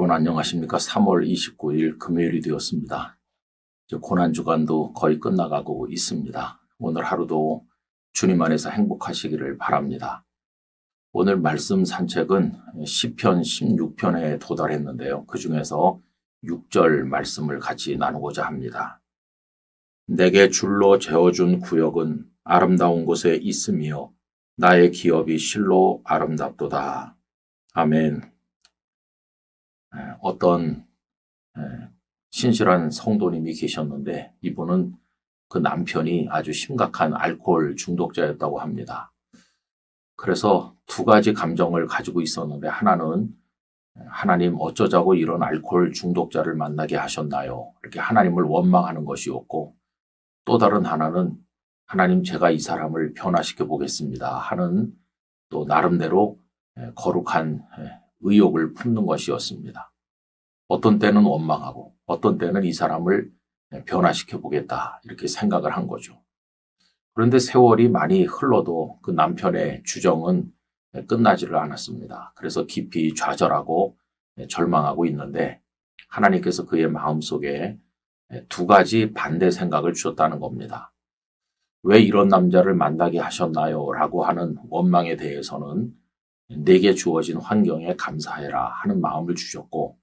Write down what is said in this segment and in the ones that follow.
여러분 안녕하십니까? 3월 29일 금요일이 되었습니다. 이제 고난주간도 거의 끝나가고 있습니다. 오늘 하루도 주님 안에서 행복하시기를 바랍니다. 오늘 말씀 산책은 시편 16편에 도달했는데요. 그 중에서 6절 말씀을 같이 나누고자 합니다. 내게 줄로 재어준 구역은 아름다운 곳에 있으며 나의 기업이 실로 아름답도다. 아멘. 어떤 신실한 성도님이 계셨는데 이분은 그 남편이 아주 심각한 알코올 중독자였다고 합니다. 그래서 두 가지 감정을 가지고 있었는데 하나는 하나님 어쩌자고 이런 알코올 중독자를 만나게 하셨나요? 이렇게 하나님을 원망하는 것이었고 또 다른 하나는 하나님 제가 이 사람을 변화시켜 보겠습니다 하는 또 나름대로 거룩한 의욕을 품는 것이었습니다. 어떤 때는 원망하고 어떤 때는 이 사람을 변화시켜 보겠다 이렇게 생각을 한 거죠. 그런데 세월이 많이 흘러도 그 남편의 주정은 끝나지를 않았습니다. 그래서 깊이 좌절하고 절망하고 있는데 하나님께서 그의 마음속에 두 가지 반대 생각을 주셨다는 겁니다. 왜 이런 남자를 만나게 하셨나요? 라고 하는 원망에 대해서는 내게 주어진 환경에 감사해라 하는 마음을 주셨고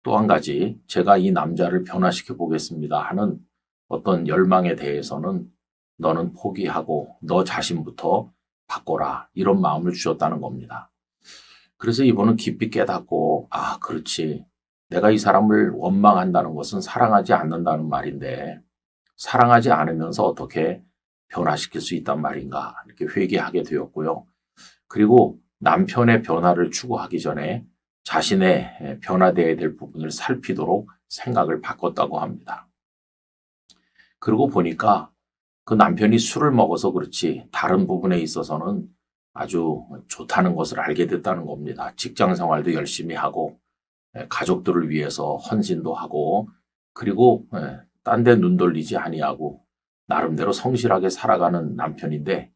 또 한 가지 제가 이 남자를 변화시켜 보겠습니다 하는 어떤 열망에 대해서는 너는 포기하고 너 자신부터 바꿔라 이런 마음을 주셨다는 겁니다. 그래서 이분은 깊이 깨닫고 그렇지 내가 이 사람을 원망한다는 것은 사랑하지 않는다는 말인데 사랑하지 않으면서 어떻게 변화시킬 수 있단 말인가 이렇게 회개하게 되었고요. 그리고 남편의 변화를 추구하기 전에 자신의 변화되어야 될 부분을 살피도록 생각을 바꿨다고 합니다. 그러고 보니까 그 남편이 술을 먹어서 그렇지 다른 부분에 있어서는 아주 좋다는 것을 알게 됐다는 겁니다. 직장 생활도 열심히 하고 가족들을 위해서 헌신도 하고 그리고 딴 데 눈 돌리지 아니하고 나름대로 성실하게 살아가는 남편인데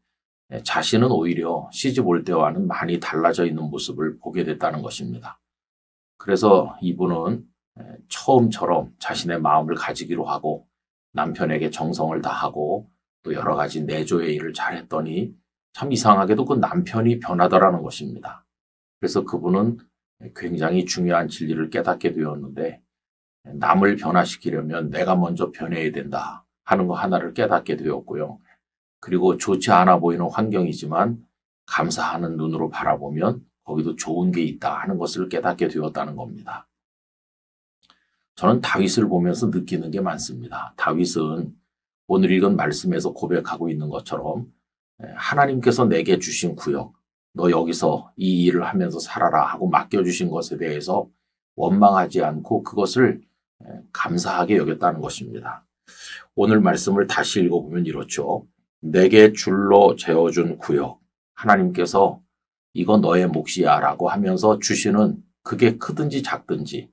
자신은 오히려 시집 올 때와는 많이 달라져 있는 모습을 보게 됐다는 것입니다. 그래서 이분은 처음처럼 자신의 마음을 가지기로 하고 남편에게 정성을 다하고 또 여러 가지 내조의 일을 잘했더니 참 이상하게도 그 남편이 변하더라는 것입니다. 그래서 그분은 굉장히 중요한 진리를 깨닫게 되었는데 남을 변화시키려면 내가 먼저 변해야 된다 하는 거 하나를 깨닫게 되었고요. 그리고 좋지 않아 보이는 환경이지만 감사하는 눈으로 바라보면 거기도 좋은 게 있다 하는 것을 깨닫게 되었다는 겁니다. 저는 다윗을 보면서 느끼는 게 많습니다. 다윗은 오늘 읽은 말씀에서 고백하고 있는 것처럼 하나님께서 내게 주신 구역, 너 여기서 이 일을 하면서 살아라 하고 맡겨주신 것에 대해서 원망하지 않고 그것을 감사하게 여겼다는 것입니다. 오늘 말씀을 다시 읽어보면 이렇죠. 내게 줄로 재어준 구역, 하나님께서 이거 너의 몫이야 라고 하면서 주시는 그게 크든지 작든지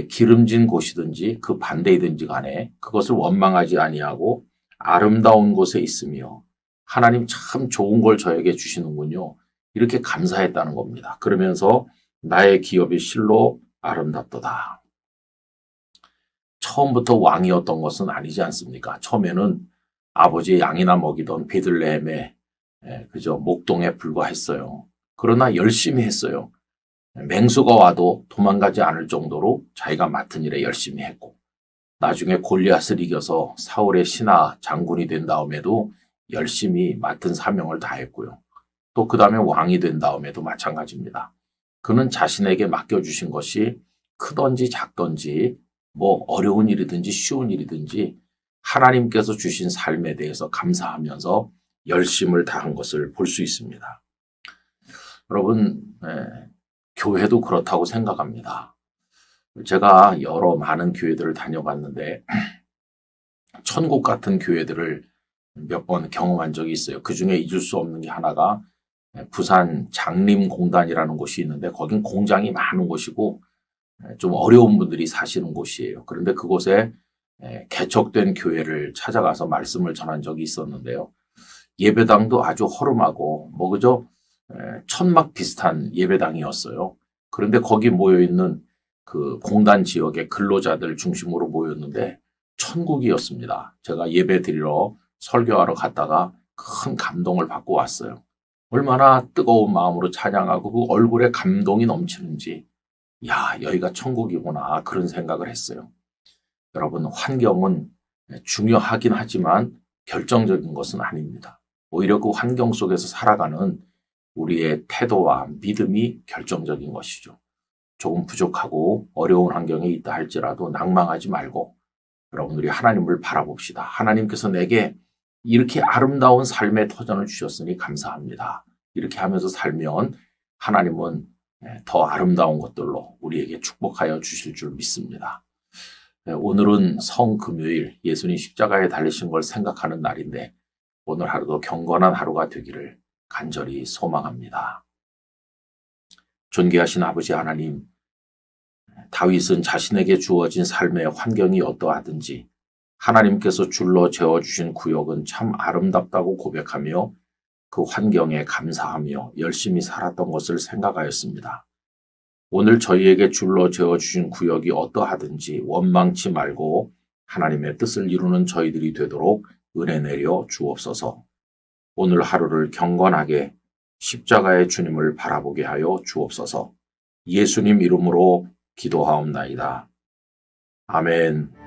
기름진 곳이든지 그 반대이든지 간에 그것을 원망하지 아니하고 아름다운 곳에 있으며 하나님 참 좋은 걸 저에게 주시는군요. 이렇게 감사했다는 겁니다. 그러면서 나의 기업이 실로 아름답도다. 처음부터 왕이었던 것은 아니지 않습니까? 처음에는 아버지의 양이나 먹이던 베들레헴의 그저 목동에 불과했어요. 그러나 열심히 했어요. 맹수가 와도 도망가지 않을 정도로 자기가 맡은 일에 열심히 했고 나중에 골리앗을 이겨서 사울의 신하 장군이 된 다음에도 열심히 맡은 사명을 다했고요. 또 그 다음에 왕이 된 다음에도 마찬가지입니다. 그는 자신에게 맡겨주신 것이 크든지 작든지 뭐 어려운 일이든지 쉬운 일이든지 하나님께서 주신 삶에 대해서 감사하면서 열심을 다한 것을 볼 수 있습니다. 여러분, 교회도 그렇다고 생각합니다. 제가 여러 많은 교회들을 다녀봤는데 천국 같은 교회들을 몇 번 경험한 적이 있어요. 그중에 잊을 수 없는 게 하나가 부산 장림공단이라는 곳이 있는데 거긴 공장이 많은 곳이고 좀 어려운 분들이 사시는 곳이에요. 그런데 그곳에 개척된 교회를 찾아가서 말씀을 전한 적이 있었는데요. 예배당도 아주 허름하고 뭐 그저 천막 비슷한 예배당이었어요. 그런데 거기 모여있는 그 공단 지역의 근로자들 중심으로 모였는데 천국이었습니다. 제가 예배 드리러 설교하러 갔다가 큰 감동을 받고 왔어요. 얼마나 뜨거운 마음으로 찬양하고 그 얼굴에 감동이 넘치는지, 야, 여기가 천국이구나, 그런 생각을 했어요. 여러분, 환경은 중요하긴 하지만 결정적인 것은 아닙니다. 오히려 그 환경 속에서 살아가는 우리의 태도와 믿음이 결정적인 것이죠. 조금 부족하고 어려운 환경에 있다 할지라도 낭망하지 말고 여러분, 우리 하나님을 바라봅시다. 하나님께서 내게 이렇게 아름다운 삶의 터전을 주셨으니 감사합니다. 이렇게 하면서 살면 하나님은 더 아름다운 것들로 우리에게 축복하여 주실 줄 믿습니다. 오늘은 성금요일, 예수님 십자가에 달리신 걸 생각하는 날인데 오늘 하루도 경건한 하루가 되기를 간절히 소망합니다. 존귀하신 아버지 하나님, 다윗은 자신에게 주어진 삶의 환경이 어떠하든지 하나님께서 줄로 재어주신 구역은 참 아름답다고 고백하며 그 환경에 감사하며 열심히 살았던 것을 생각하였습니다. 오늘 저희에게 줄로 재어주신 구역이 어떠하든지 원망치 말고 하나님의 뜻을 이루는 저희들이 되도록 은혜 내려 주옵소서. 오늘 하루를 경건하게 십자가의 주님을 바라보게 하여 주옵소서. 예수님 이름으로 기도하옵나이다. 아멘.